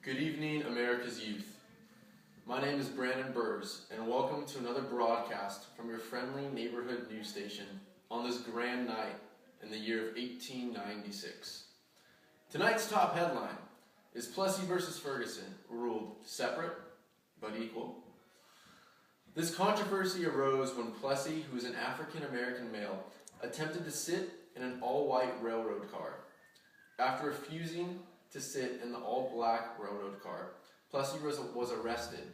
Good evening, America's youth. My name is Brandon Burrs, and welcome to another broadcast from your friendly neighborhood news station on this grand night in the year of 1896. Tonight's top headline is Plessy versus Ferguson ruled separate but equal. This controversy arose when Plessy, who is an African-American male, attempted to sit in an all-white railroad car. After refusing to sit in the all-black railroad car, Plessy was arrested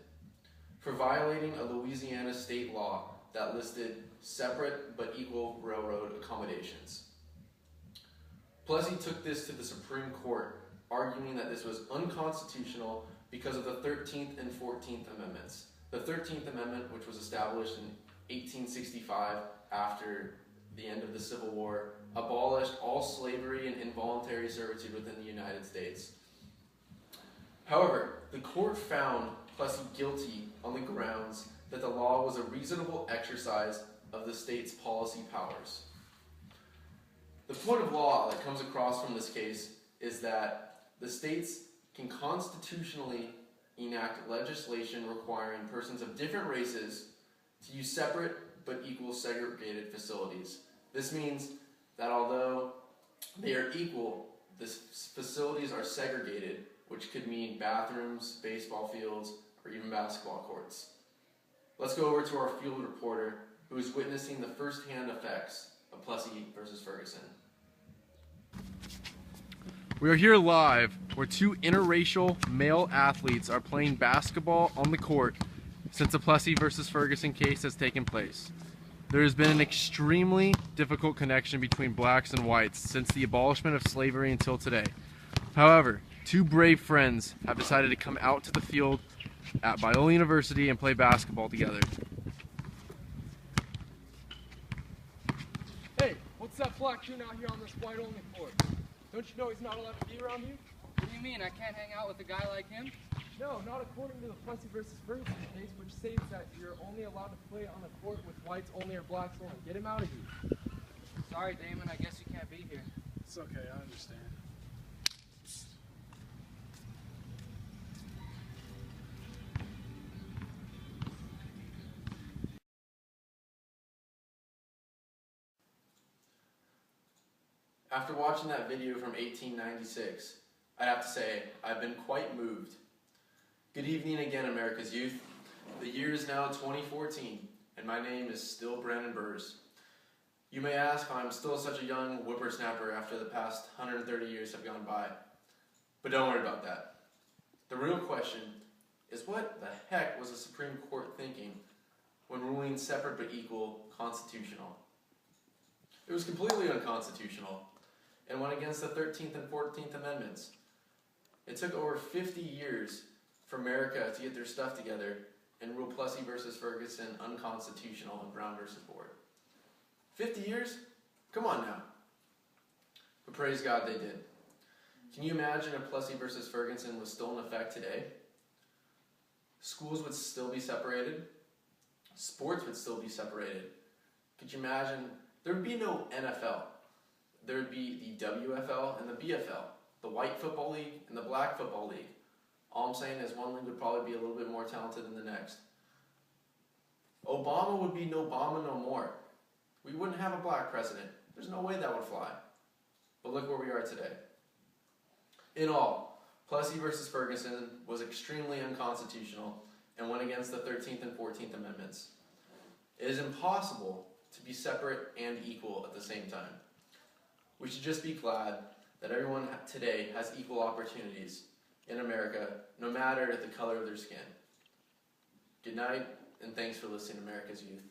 for violating a Louisiana state law that listed separate but equal railroad accommodations. Plessy took this to the Supreme Court, arguing that this was unconstitutional because of the 13th and 14th Amendments. The 13th Amendment, which was established in 1865 after the end of the Civil War, abolished all slavery and involuntary servitude within the United States. However, the court found Plessy guilty on the grounds that the law was a reasonable exercise of the state's policy powers. The point of law that comes across from this case is that the states can constitutionally enact legislation requiring persons of different races to use separate but equal segregated facilities. This means that although they are equal, the facilities are segregated, which could mean bathrooms, baseball fields, or even basketball courts. Let's go over to our field reporter, who is witnessing the first-hand effects of Plessy versus Ferguson. We are here live where two interracial male athletes are playing basketball on the court since the Plessy versus Ferguson case has taken place. There has been an extremely difficult connection between blacks and whites since the abolishment of slavery until today. However, two brave friends have decided to come out to the field at Biola University and play basketball together. Hey, what's that black doing out here on this white-only court? Don't you know he's not allowed to be around you? What do you mean? I can't hang out with a guy like him? No, not according to the Plessy versus Ferguson case, which states that you're only allowed to play on a court with whites only or blacks only. Get him out of here. Sorry, Damon. I guess you can't be here. It's okay, I understand. After watching that video from 1896, I'd have to say I've been quite moved. Good evening again, America's youth. The year is now 2014, and my name is still Brandon Burrs. You may ask how I'm still such a young whippersnapper after the past 130 years have gone by. But don't worry about that. The real question is, what the heck was the Supreme Court thinking when ruling separate but equal constitutional? It was completely unconstitutional and went against the 13th and 14th Amendments. It took over 50 years for America to get their stuff together and rule Plessy versus Ferguson unconstitutional and Brown versus Board. 50 years? Come on now. But praise God they did. Can you imagine if Plessy versus Ferguson was still in effect today? Schools would still be separated. Sports would still be separated. Could you imagine? There would be no NFL. There would be the WFL and the BFL, the White Football League and the Black Football League. All I'm saying is one league would probably be a little bit more talented than the next. Obama would be no Obama no more. We wouldn't have a black president. There's no way that would fly. But look where we are today. In all, Plessy versus Ferguson was extremely unconstitutional and went against the 13th and 14th Amendments. It is impossible to be separate and equal at the same time. We should just be glad that everyone today has equal opportunities in America, no matter the color of their skin. Good night, and thanks for listening to America's Youth.